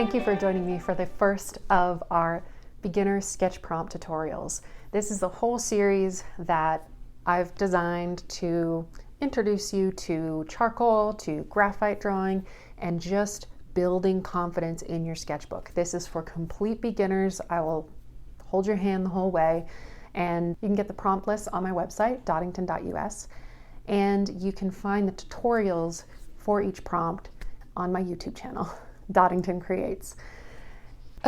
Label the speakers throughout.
Speaker 1: Thank you for joining me for the first of our beginner sketch prompt tutorials. This is a whole series that I've designed to introduce you to charcoal, to graphite drawing, and just building confidence in your sketchbook. This is for complete beginners. I will hold your hand the whole way, and you can get the prompt list on my website, dottington.us, and you can find the tutorials for each prompt on my YouTube channel, Dottington Creates.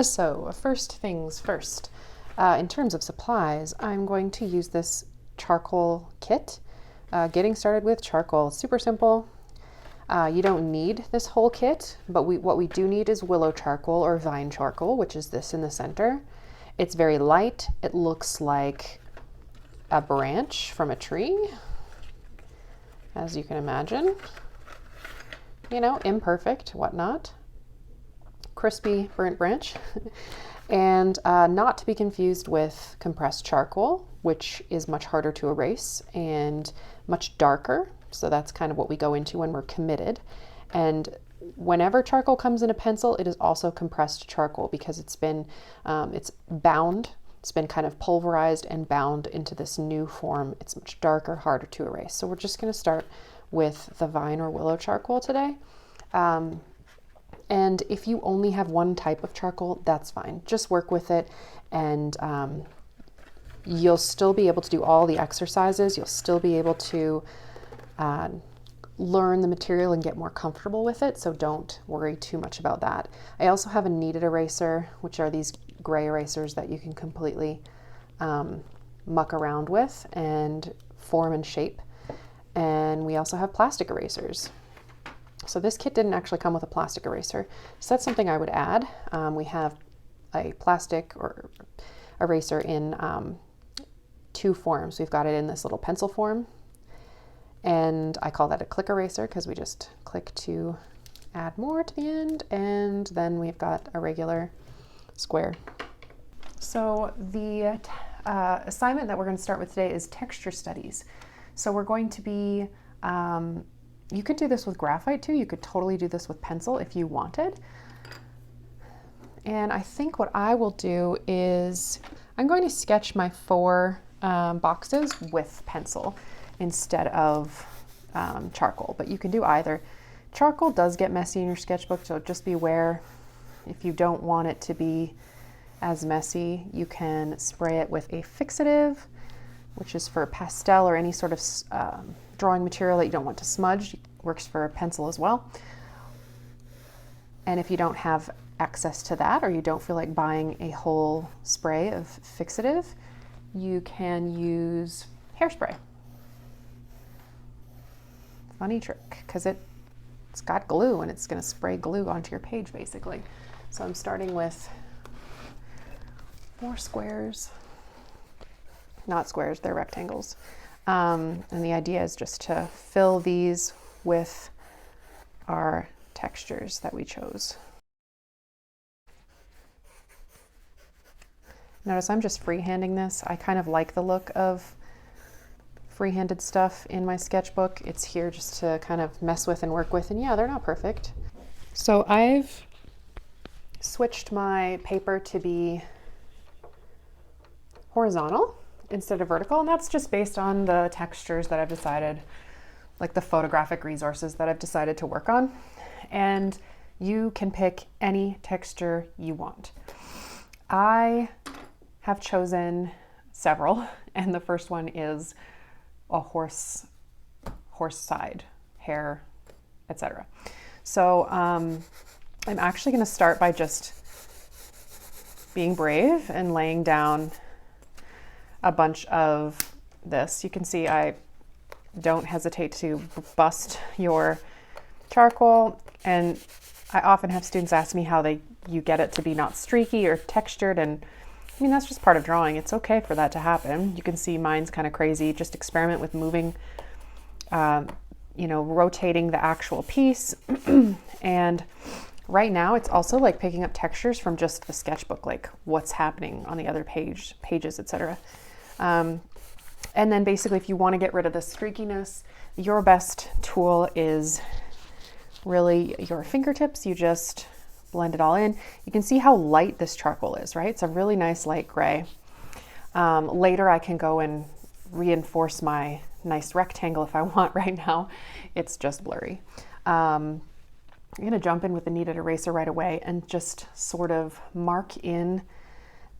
Speaker 1: So first things first, in terms of supplies, I'm going to use this charcoal kit. Getting started with charcoal, super simple. You don't need this whole kit, but what we do need is willow charcoal or vine charcoal, which is this in the center. It's very light. It looks like a branch from a tree, as you can imagine. You know, imperfect, whatnot. Crispy, burnt branch. And not to be confused with compressed charcoal, which is much harder to erase and much darker. So that's kind of what we go into when we're committed. And whenever charcoal comes in a pencil, it is also compressed charcoal because it's been, it's bound. It's been kind of pulverized and bound into this new form. It's much darker, harder to erase. So we're just going to start with the vine or willow charcoal today. And if you only have one type of charcoal, that's fine. Just work with it, and you'll still be able to do all the exercises. You'll still be able to learn the material and get more comfortable with it, so don't worry too much about that. I also have a kneaded eraser, which are these gray erasers that you can completely muck around with and form and shape. And we also have plastic erasers. So this kit didn't actually come with a plastic eraser, so that's something I would add. We have a plastic or eraser in two forms. We've got it in this little pencil form, and I call that a click eraser because we just click to add more to the end, and then we've got a regular square. So the assignment that we're going to start with today is texture studies. So we're going to be, you could do this with graphite too. You could totally do this with pencil if you wanted. And I think what I will do is I'm going to sketch my four boxes with pencil instead of charcoal, but you can do either. Charcoal does get messy in your sketchbook, so just be aware. If you don't want it to be as messy, you can spray it with a fixative, which is for pastel or any sort of drawing material that you don't want to smudge. It works for a pencil as well. And if you don't have access to that, or you don't feel like buying a whole spray of fixative, you can use hairspray. Funny trick, because it's got glue and it's going to spray glue onto your page basically. So I'm starting with 4 squares. Not squares, they're rectangles. And the idea is just to fill these with our textures that we chose. Notice I'm just freehanding this. I kind of like the look of freehanded stuff in my sketchbook. It's here just to kind of mess with and work with, and yeah, they're not perfect. So I've switched my paper to be horizontal instead of vertical, and that's just based on the textures that I've decided, like the photographic resources that I've decided to work on. And you can pick any texture you want. I have chosen several, and the first one is a horse side, hair, etc. So I'm actually going to start by just being brave and laying down a bunch of this. You can see I don't hesitate to bust your charcoal, and I often have students ask me how you get it to be not streaky or textured, and I mean, that's just part of drawing. It's okay for that to happen. You can see mine's kind of crazy. Just experiment with moving, you know, rotating the actual piece. And right now it's also like picking up textures from just the sketchbook, like what's happening on the other pages, etc. And then basically, if you want to get rid of the streakiness, your best tool is really your fingertips. You just blend it all in. You can see how light this charcoal is, right? It's a really nice light gray. Later I can go and reinforce my nice rectangle if I want. Right now it's just blurry. I'm going to jump in with the kneaded eraser right away and just sort of mark in.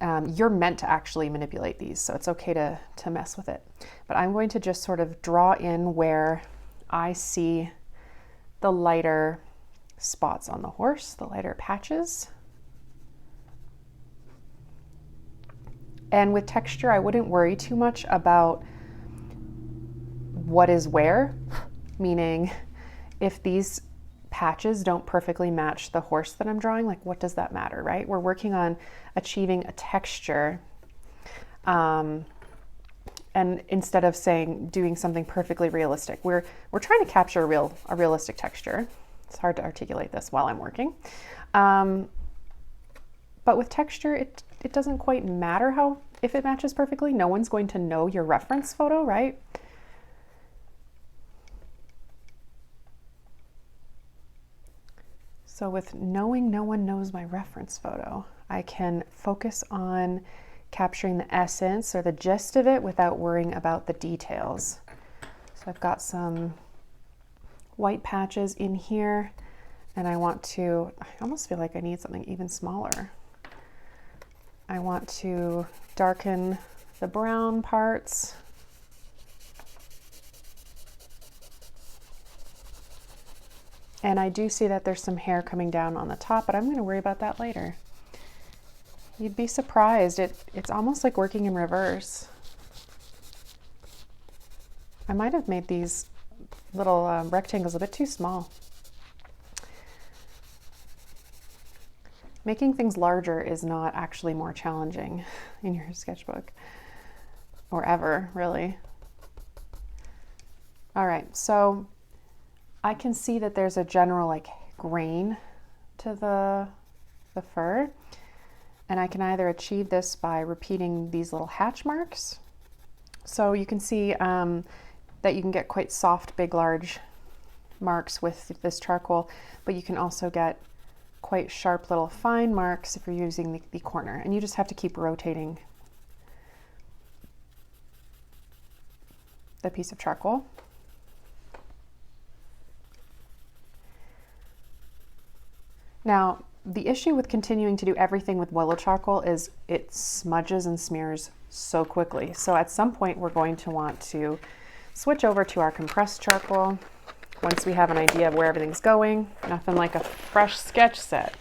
Speaker 1: You're meant to actually manipulate these, so it's okay to mess with it. But I'm going to just sort of draw in where I see the lighter spots on the horse, the lighter patches. And with texture, I wouldn't worry too much about what is where, meaning if these patches don't perfectly match the horse that I'm drawing, like what does that matter, right? We're working on achieving a texture. And instead of doing something perfectly realistic, we're trying to capture a realistic texture. It's hard to articulate this while I'm working. But with texture, it doesn't quite matter if it matches perfectly. No one's going to know your reference photo, right? So with knowing no one knows my reference photo, I can focus on capturing the essence or the gist of it without worrying about the details. So I've got some white patches in here, and I almost feel like I need something even smaller. I want to darken the brown parts. And I do see that there's some hair coming down on the top, but I'm going to worry about that later. You'd be surprised. It's almost like working in reverse. I might have made these little rectangles a bit too small. Making things larger is not actually more challenging in your sketchbook, or ever, really. All right, so I can see that there's a general like grain to the fur, and I can either achieve this by repeating these little hatch marks. So you can see that you can get quite soft, big, large marks with this charcoal, but you can also get quite sharp little fine marks if you're using the corner, and you just have to keep rotating the piece of charcoal. Now, the issue with continuing to do everything with willow charcoal is it smudges and smears so quickly. So at some point we're going to want to switch over to our compressed charcoal once we have an idea of where everything's going. Nothing like a fresh sketch set.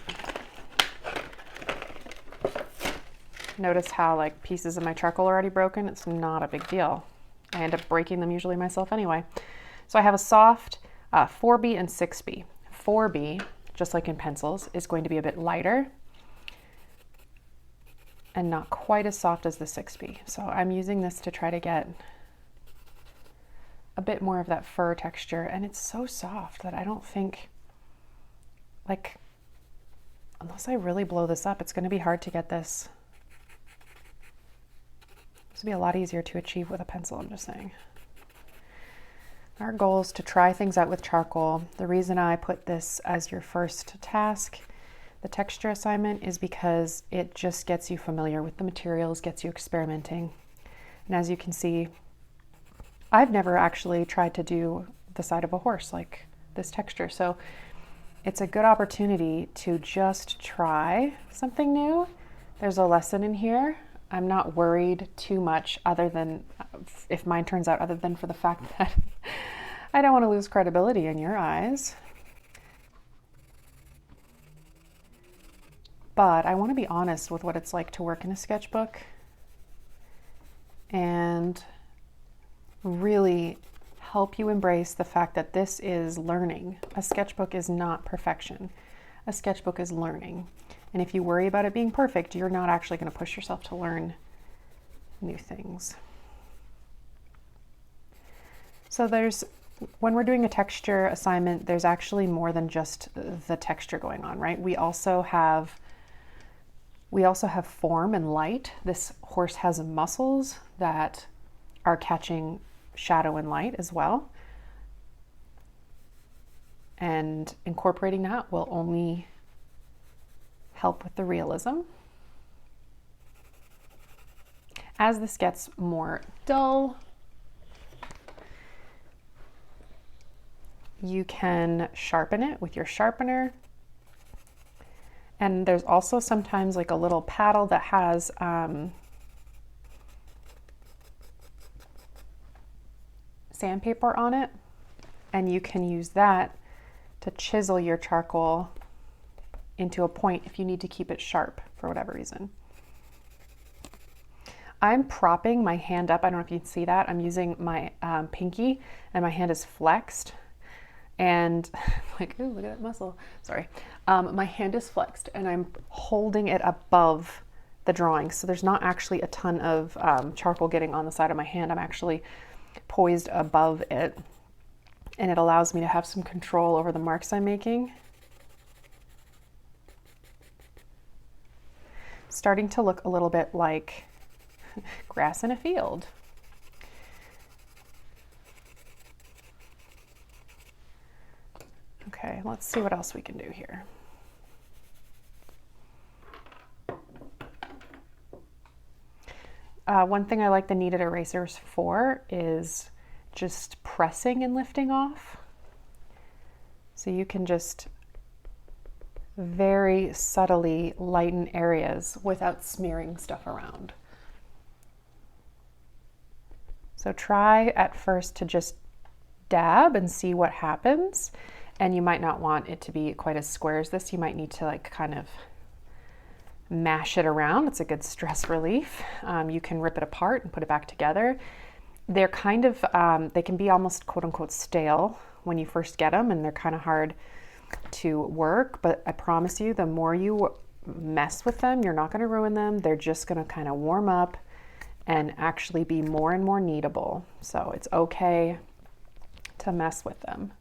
Speaker 1: Notice how like pieces of my charcoal are already broken? It's not a big deal. I end up breaking them usually myself anyway. So I have a soft 4B and 6B. 4B, just like in pencils, is going to be a bit lighter and not quite as soft as the 6B. So I'm using this to try to get a bit more of that fur texture, and it's so soft that I don't think, like, unless I really blow this up, it's going to be hard to get this. This would be a lot easier to achieve with a pencil, I'm just saying. Our goal is to try things out with charcoal. The reason I put this as your first task, the texture assignment, is because it just gets you familiar with the materials, gets you experimenting. And as you can see, I've never actually tried to do the side of a horse like this texture. So it's a good opportunity to just try something new. There's a lesson in here. I'm not worried too much other than if mine turns out, other than for the fact that I don't want to lose credibility in your eyes. But I want to be honest with what it's like to work in a sketchbook and really help you embrace the fact that this is learning. A sketchbook is not perfection. A sketchbook is learning. And if you worry about it being perfect, you're not actually going to push yourself to learn new things. So when we're doing a texture assignment, there's actually more than just the texture going on, right? We also have form and light. This horse has muscles that are catching shadow and light as well. And incorporating that will only help with the realism. As this gets more dull, you can sharpen it with your sharpener. And there's also sometimes like a little paddle that has sandpaper on it, and you can use that to chisel your charcoal into a point if you need to keep it sharp for whatever reason. I'm propping my hand up. I don't know if you can see that. I'm using my pinky and my hand is flexed, and like, ooh, look at that muscle. Sorry. My hand is flexed and I'm holding it above the drawing. So there's not actually a ton of charcoal getting on the side of my hand. I'm actually poised above it, and it allows me to have some control over the marks I'm making. Starting to look a little bit like grass in a field. Okay, let's see what else we can do here. One thing I like the kneaded erasers for is just pressing and lifting off. So you can just very subtly lighten areas without smearing stuff around. So try at first to just dab and see what happens. And you might not want it to be quite as square as this. You might need to like kind of mash it around. It's a good stress relief. You can rip it apart and put it back together. They're kind of, they can be almost quote unquote stale when you first get them, and they're kind of hard to work, but I promise you, the more you mess with them, you're not going to ruin them. They're just going to kind of warm up and actually be more and more kneadable. So it's okay to mess with them.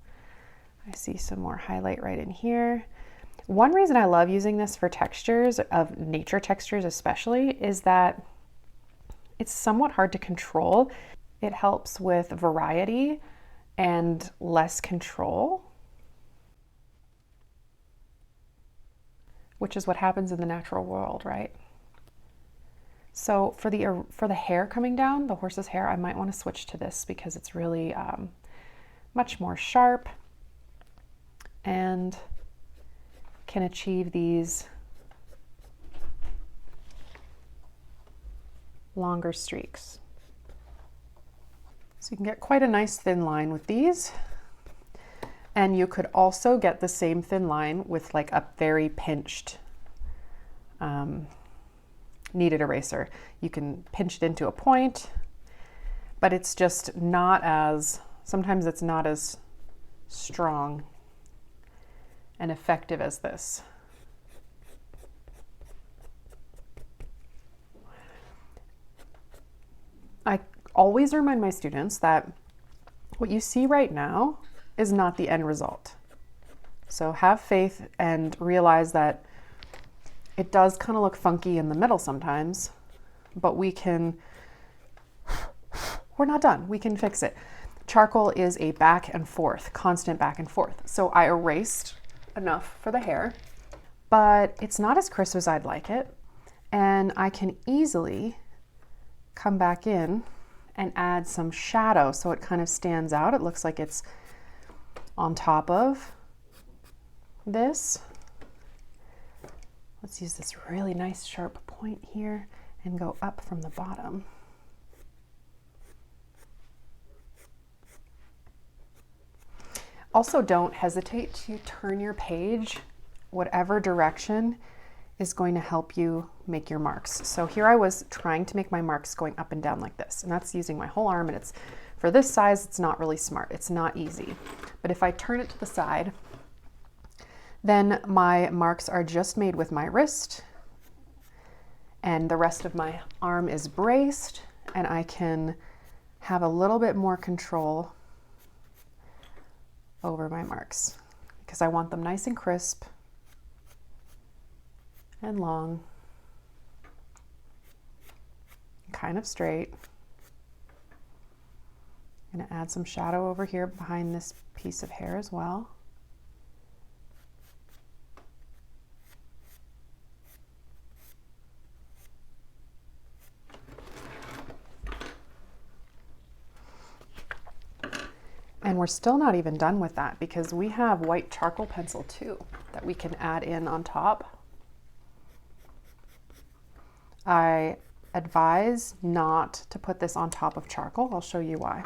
Speaker 1: I see some more highlight right in here. One reason I love using this for textures, of nature textures especially, is that it's somewhat hard to control. It helps with variety and less control, which is what happens in the natural world, right? So for the hair coming down, the horse's hair, I might want to switch to this because it's really much more sharp and can achieve these longer streaks. So you can get quite a nice thin line with these. And you could also get the same thin line with like a very pinched kneaded eraser. You can pinch it into a point, but it's just not as, sometimes it's not as strong and effective as this. I always remind my students that what you see right now is not the end result. So have faith and realize that it does kind of look funky in the middle sometimes, but we're not done. We can fix it. Charcoal is a back and forth, constant back and forth. So I erased enough for the hair, but it's not as crisp as I'd like it. And I can easily come back in and add some shadow so it kind of stands out. It looks like it's on top of this. Let's use this really nice sharp point here and go up from the bottom. Also, don't hesitate to turn your page whatever direction is going to help you make your marks. So here I was trying to make my marks going up and down like this, and that's using my whole arm, and it's, for this size, it's not really smart. It's not easy. But if I turn it to the side, then my marks are just made with my wrist, and the rest of my arm is braced, and I can have a little bit more control over my marks because I want them nice and crisp and long, kind of straight. I'm going to add some shadow over here behind this piece of hair as well. we're still not even done with that because we have white charcoal pencil too that we can add in on top. I advise not to put this on top of charcoal. I'll show you why.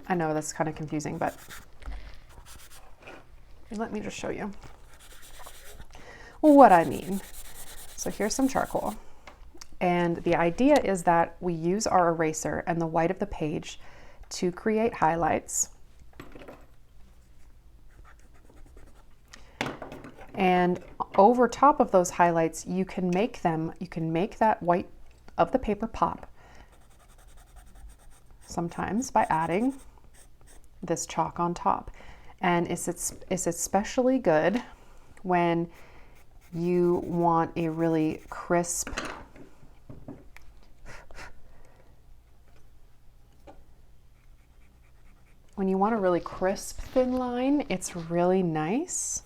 Speaker 1: I know that's kind of confusing, but let me just show you what I mean. So here's some charcoal. And the idea is that we use our eraser and the white of the page to create highlights. And over top of those highlights, you can make that white of the paper pop. Sometimes by adding this chalk on top. And it's especially good when you want a really crisp, thin line. It's really nice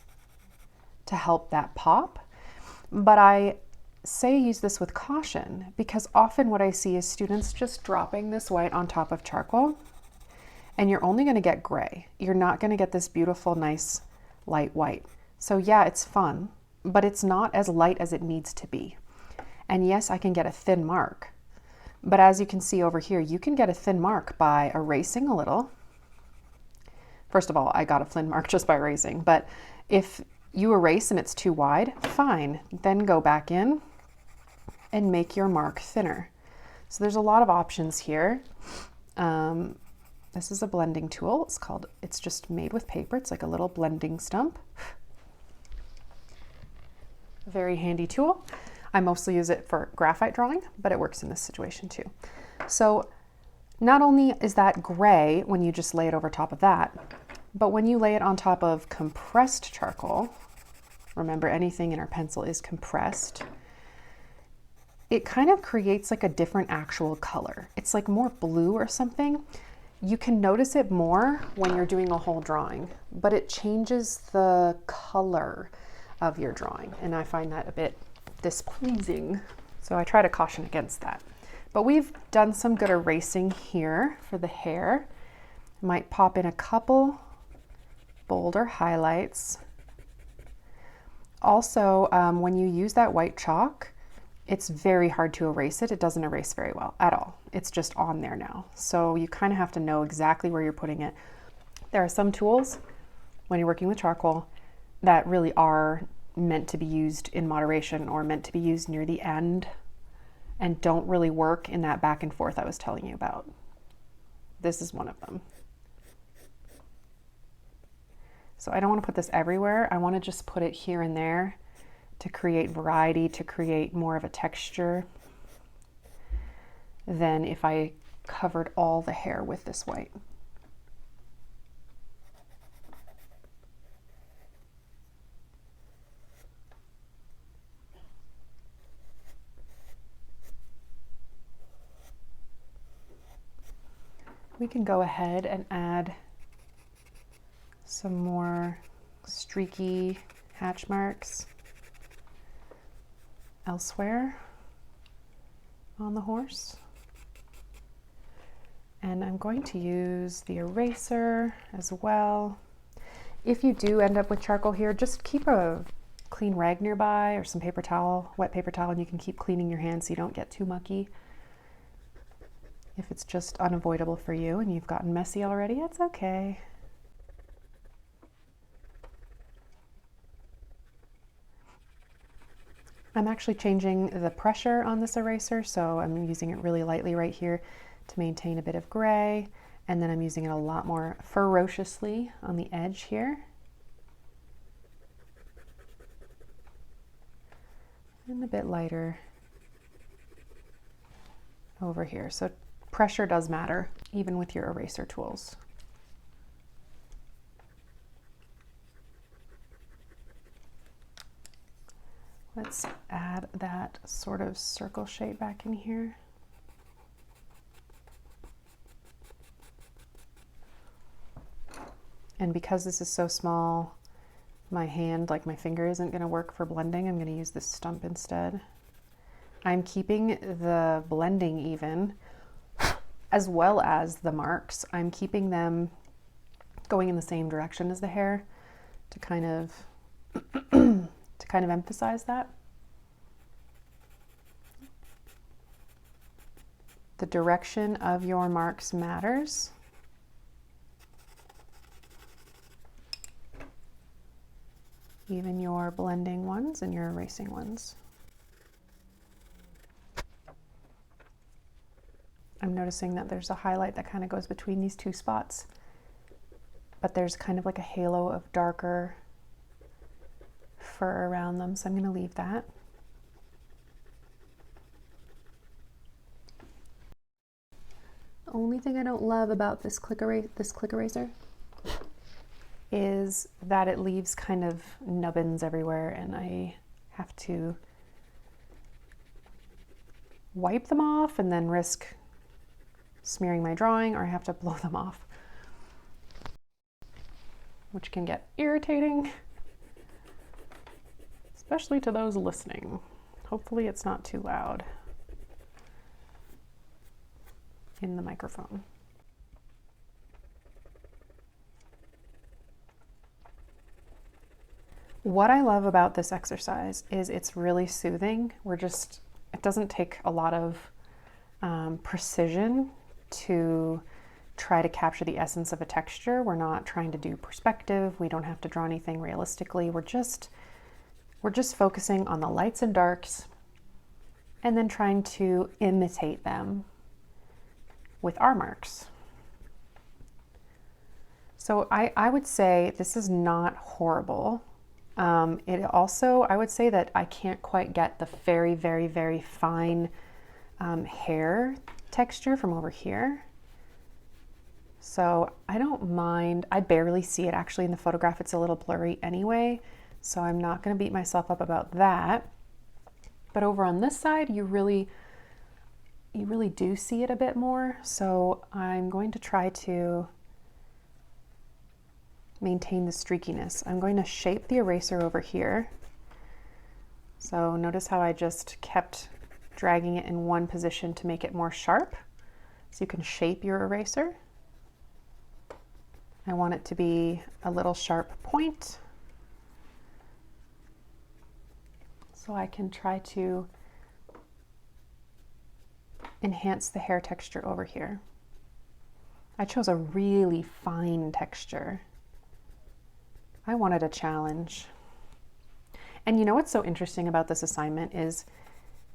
Speaker 1: to help that pop. But I say use this with caution because often what I see is students just dropping this white on top of charcoal, and you're only going to get gray. You're not going to get this beautiful, nice, light white. So yeah, it's fun, but it's not as light as it needs to be. And yes, I can get a thin mark. But as you can see over here, you can get a thin mark by erasing a little. First of all, I got a thin mark just by erasing, but if you erase and it's too wide, fine. Then go back in and make your mark thinner. So there's a lot of options here. This is a blending tool. It's just made with paper. It's like a little blending stump. Very handy tool. I mostly use it for graphite drawing, but it works in this situation too. So not only is that gray when you just lay it over top of that, but when you lay it on top of compressed charcoal, remember anything in our pencil is compressed, it kind of creates like a different actual color. It's like more blue or something. You can notice it more when you're doing a whole drawing, but it changes the color of your drawing. And I find that a bit displeasing. So I try to caution against that. But we've done some good erasing here for the hair. Might pop in a couple bolder highlights. Also, when you use that white chalk, it's very hard to erase it. It doesn't erase very well at all. It's just on there now. So you kind of have to know exactly where you're putting it. There are some tools when you're working with charcoal that really are meant to be used in moderation or meant to be used near the end and don't really work in that back and forth I was telling you about. This is one of them. So I don't want to put this everywhere. I want to just put it here and there to create variety, to create more of a texture than if I covered all the hair with this white. We can go ahead and add some more streaky hatch marks elsewhere on the horse. And I'm going to use the eraser as well. If you do end up with charcoal here, just keep a clean rag nearby or some paper towel, wet paper towel, and you can keep cleaning your hands so you don't get too mucky. If it's just unavoidable for you and you've gotten messy already, it's okay. I'm actually changing the pressure on this eraser, so I'm using it really lightly right here to maintain a bit of gray, and then I'm using it a lot more ferociously on the edge here. And a bit lighter over here. So pressure does matter, even with your eraser tools. Let's add that sort of circle shape back in here. And because this is so small, my hand, like my finger, isn't going to work for blending. I'm going to use this stump instead. I'm keeping the blending even as well as the marks. I'm keeping them going in the same direction as the hair to kind of emphasize that. The direction of your marks matters. Even your blending ones and your erasing ones. I'm noticing that there's a highlight that kind of goes between these two spots, but there's kind of like a halo of darker fur around them, so I'm going to leave that. The only thing I don't love about this click eraser is that it leaves kind of nubbins everywhere, and I have to wipe them off and then risk smearing my drawing, or I have to blow them off, which can get irritating, especially to those listening. Hopefully it's not too loud in the microphone. What I love about this exercise is it's really soothing. It doesn't take a lot of precision to try to capture the essence of a texture. We're not trying to do perspective. We don't have to draw anything realistically. We're just focusing on the lights and darks and then trying to imitate them with our marks. So I would say this is not horrible. It also, I would say that I can't quite get the very, very, very fine hair texture from over here. So I don't mind. I barely see it actually in the photograph. It's a little blurry anyway, so I'm not going to beat myself up about that. But over on this side, you really do see it a bit more. So I'm going to try to maintain the streakiness. I'm going to shape the eraser over here. So notice how I just kept dragging it in one position to make it more sharp. So you can shape your eraser. I want it to be a little sharp point, so I can try to enhance the hair texture over here. I chose a really fine texture. I wanted a challenge. And you know what's so interesting about this assignment is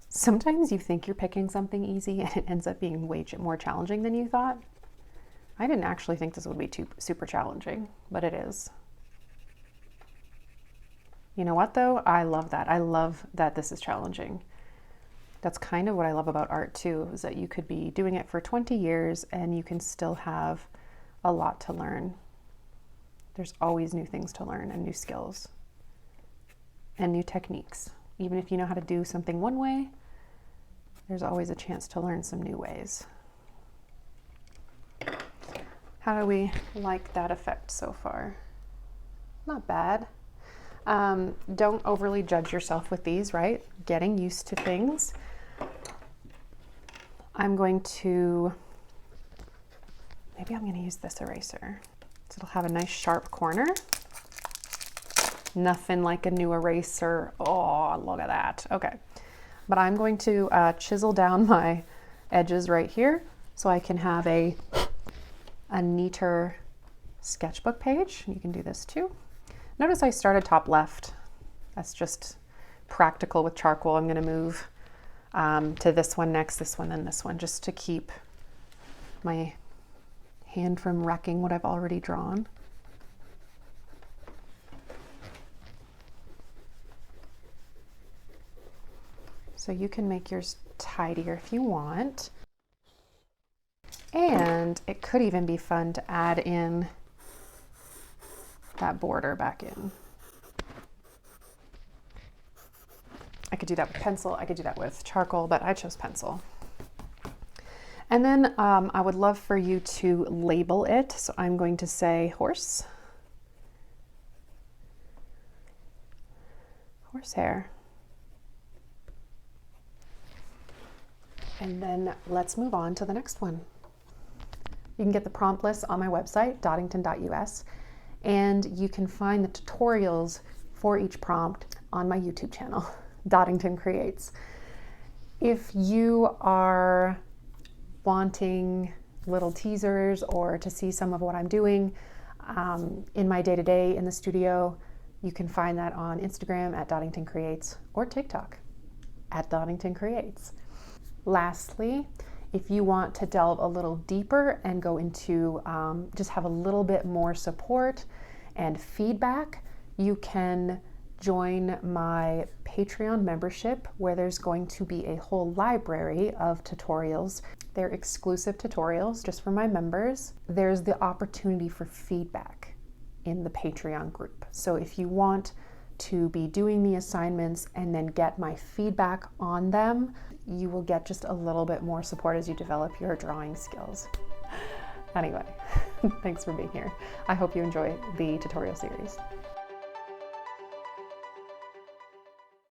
Speaker 1: sometimes you think you're picking something easy and it ends up being way more challenging than you thought. I didn't actually think this would be super challenging, but it is. You know what though? I love that. I love that this is challenging. That's kind of what I love about art too, is that you could be doing it for 20 years and you can still have a lot to learn. There's always new things to learn and new skills and new techniques. Even if you know how to do something one way, there's always a chance to learn some new ways. How do we like that effect so far? Not bad. Don't overly judge yourself with these, right? Getting used to things. I'm going to use this eraser. So it'll have a nice sharp corner. Nothing like a new eraser. Oh, look at that. Okay. But I'm going to chisel down my edges right here so I can have a neater sketchbook page. You can do this too. Notice I started top left. That's just practical with charcoal. I'm going to move to this one next, this one, then this one, just to keep my hand from wrecking what I've already drawn. So you can make yours tidier if you want. And it could even be fun to add in that border back in. I could do that with pencil, I could do that with charcoal, but I chose pencil. And then I would love for you to label it. So I'm going to say horse. Horsehair. And then let's move on to the next one. You can get the prompt list on my website, dottington.us, and you can find the tutorials for each prompt on my YouTube channel, Dottington Creates. If you are wanting little teasers or to see some of what I'm doing in my day-to-day in the studio, you can find that on Instagram at Dottington Creates or TikTok at Dottington Creates. Lastly, if you want to delve a little deeper and go into just have a little bit more support and feedback, you can join my Patreon membership, where there's going to be a whole library of tutorials. They're exclusive tutorials just for my members. There's the opportunity for feedback in the Patreon group. So if you want to be doing the assignments and then get my feedback on them, you will get just a little bit more support as you develop your drawing skills. Anyway, thanks for being here. I hope you enjoy the tutorial series.